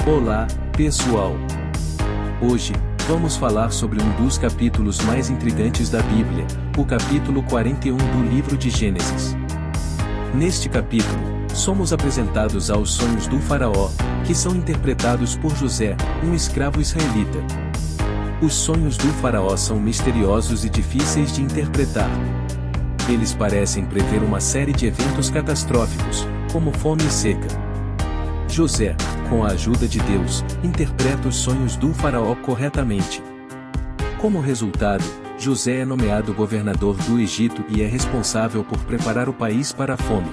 Olá, pessoal! Hoje, vamos falar sobre um dos capítulos mais intrigantes da Bíblia, o capítulo 41 do livro de Gênesis. Neste capítulo, somos apresentados aos sonhos do faraó, que são interpretados por José, um escravo israelita. Os sonhos do faraó são misteriosos e difíceis de interpretar. Eles parecem prever uma série de eventos catastróficos, como fome e seca. José, com a ajuda de Deus, interpreta os sonhos do faraó corretamente. Como resultado, José é nomeado governador do Egito e é responsável por preparar o país para a fome.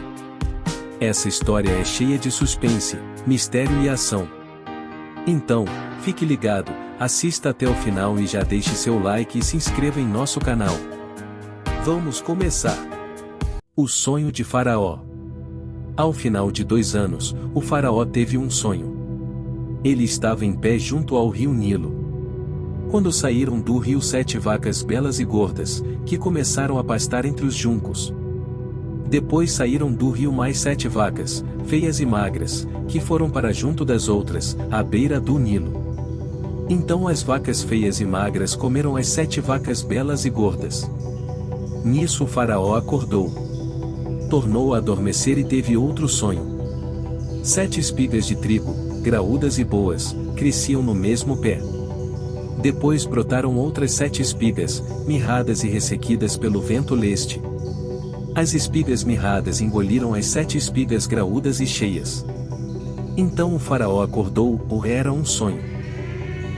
Essa história é cheia de suspense, mistério e ação. Então, fique ligado, assista até o final e já deixe seu like e se inscreva em nosso canal. Vamos começar! O sonho de Faraó. Ao final de 2 anos, o faraó teve um sonho. Ele estava em pé junto ao rio Nilo. Quando saíram do rio 7 vacas belas e gordas, que começaram a pastar entre os juncos. Depois saíram do rio mais 7 vacas, feias e magras, que foram para junto das outras, à beira do Nilo. Então as vacas feias e magras comeram as 7 vacas belas e gordas. Nisso o faraó acordou. Tornou a adormecer e teve outro sonho. 7 espigas de trigo, graúdas e boas, cresciam no mesmo pé. Depois brotaram outras 7 espigas, mirradas e ressequidas pelo vento leste. As espigas mirradas engoliram as 7 espigas graúdas e cheias. Então o faraó acordou, ou era um sonho.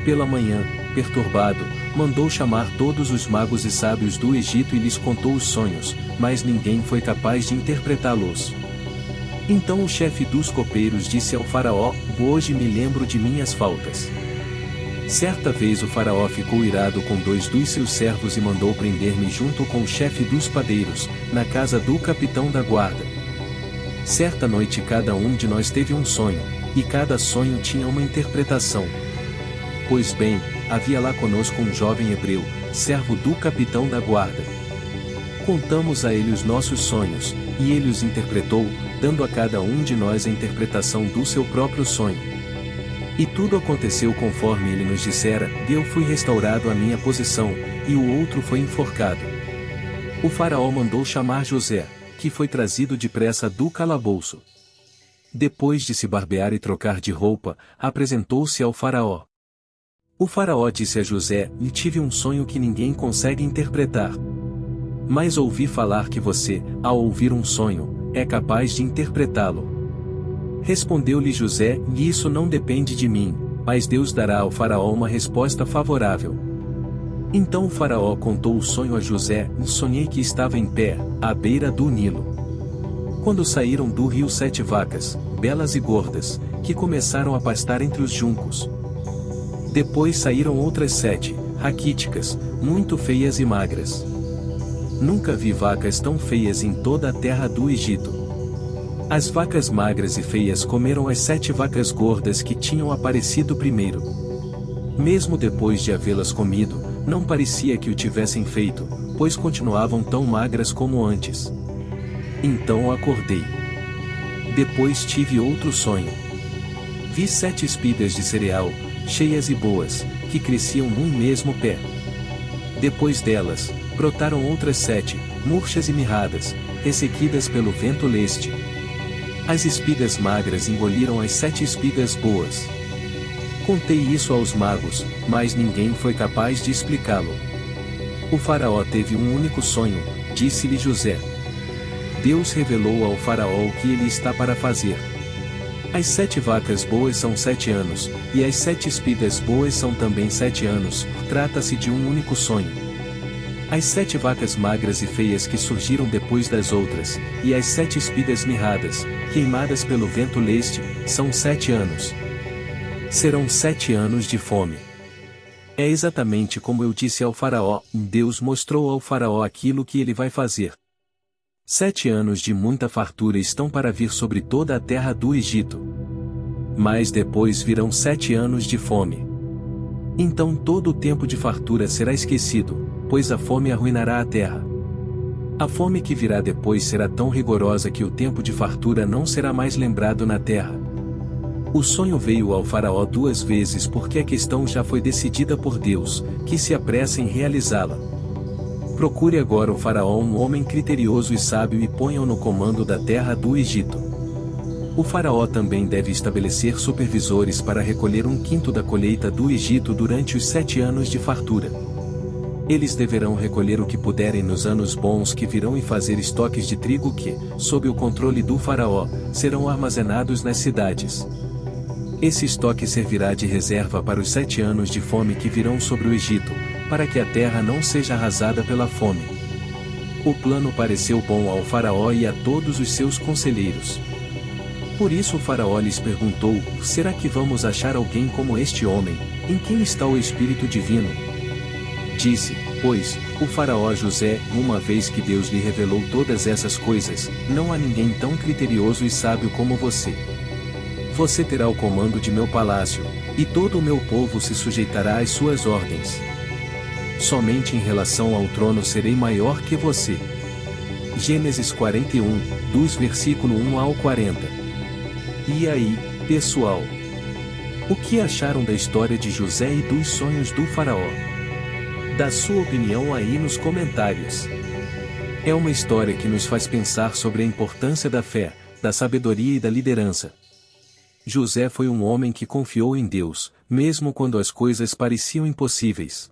Pela manhã, perturbado, mandou chamar todos os magos e sábios do Egito e lhes contou os sonhos, mas ninguém foi capaz de interpretá-los. Então o chefe dos copeiros disse ao faraó: "Hoje me lembro de minhas faltas." Certa vez o faraó ficou irado com 2 dos seus servos e mandou prender-me junto com o chefe dos padeiros, na casa do capitão da guarda. Certa noite cada um de nós teve um sonho, e cada sonho tinha uma interpretação. Pois bem, havia lá conosco um jovem hebreu, servo do capitão da guarda. Contamos a ele os nossos sonhos, e ele os interpretou, dando a cada um de nós a interpretação do seu próprio sonho. E tudo aconteceu conforme ele nos dissera, e eu fui restaurado à minha posição, e o outro foi enforcado. O faraó mandou chamar José, que foi trazido depressa do calabouço. Depois de se barbear e trocar de roupa, apresentou-se ao faraó. O faraó disse a José: "Tive um sonho que ninguém consegue interpretar. Mas ouvi falar que você, ao ouvir um sonho, é capaz de interpretá-lo." Respondeu-lhe José: "Isso não depende de mim, mas Deus dará ao faraó uma resposta favorável." Então o faraó contou o sonho a José: "Sonhei que estava em pé, à beira do Nilo. Quando saíram do rio 7 vacas, belas e gordas, que começaram a pastar entre os juncos. Depois saíram outras 7, raquíticas, muito feias e magras. Nunca vi vacas tão feias em toda a terra do Egito. As vacas magras e feias comeram as 7 vacas gordas que tinham aparecido primeiro. Mesmo depois de havê-las comido, não parecia que o tivessem feito, pois continuavam tão magras como antes. Então acordei. Depois tive outro sonho. Vi 7 espigas de cereal, cheias e boas, que cresciam num mesmo pé. Depois delas, brotaram outras 7, murchas e mirradas, ressequidas pelo vento leste. As espigas magras engoliram as 7 espigas boas. Contei isso aos magos, mas ninguém foi capaz de explicá-lo. O faraó teve um único sonho, disse-lhe José. Deus revelou ao faraó o que ele está para fazer. As 7 vacas boas são 7 anos, e as 7 espigas boas são também 7 anos, trata-se de um único sonho. As 7 vacas magras e feias que surgiram depois das outras, e as 7 espigas mirradas, queimadas pelo vento leste, são 7 anos. Serão 7 anos de fome. É exatamente como eu disse ao faraó. Deus mostrou ao faraó aquilo que ele vai fazer. 7 anos de muita fartura estão para vir sobre toda a terra do Egito. Mas depois virão 7 anos de fome. Então todo o tempo de fartura será esquecido, pois a fome arruinará a terra. A fome que virá depois será tão rigorosa que o tempo de fartura não será mais lembrado na terra. O sonho veio ao faraó 2 vezes porque a questão já foi decidida por Deus, que se apressa em realizá-la. Procure agora o faraó um homem criterioso e sábio e ponha-o no comando da terra do Egito. O faraó também deve estabelecer supervisores para recolher 1/5 da colheita do Egito durante os 7 anos de fartura. Eles deverão recolher o que puderem nos anos bons que virão e fazer estoques de trigo que, sob o controle do faraó, serão armazenados nas cidades. Esse estoque servirá de reserva para os 7 anos de fome que virão sobre o Egito, para que a terra não seja arrasada pela fome. O plano pareceu bom ao faraó e a todos os seus conselheiros. Por isso o faraó lhes perguntou: será que vamos achar alguém como este homem, em quem está o Espírito Divino? Disse, pois, o faraó a José: uma vez que Deus lhe revelou todas essas coisas, não há ninguém tão criterioso e sábio como você. Você terá o comando de meu palácio, e todo o meu povo se sujeitará às suas ordens. Somente em relação ao trono serei maior que você. Gênesis 41, dos versículo 1 ao 40. E aí, pessoal? O que acharam da história de José e dos sonhos do faraó? Dá sua opinião aí nos comentários. É uma história que nos faz pensar sobre a importância da fé, da sabedoria e da liderança. José foi um homem que confiou em Deus, mesmo quando as coisas pareciam impossíveis.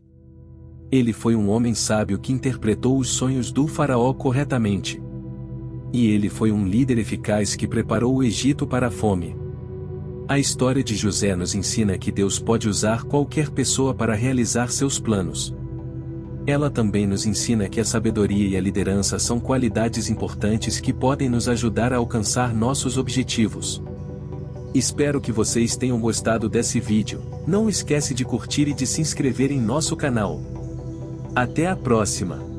Ele foi um homem sábio que interpretou os sonhos do faraó corretamente. E ele foi um líder eficaz que preparou o Egito para a fome. A história de José nos ensina que Deus pode usar qualquer pessoa para realizar seus planos. Ela também nos ensina que a sabedoria e a liderança são qualidades importantes que podem nos ajudar a alcançar nossos objetivos. Espero que vocês tenham gostado desse vídeo. Não esquece de curtir e de se inscrever em nosso canal. Até a próxima!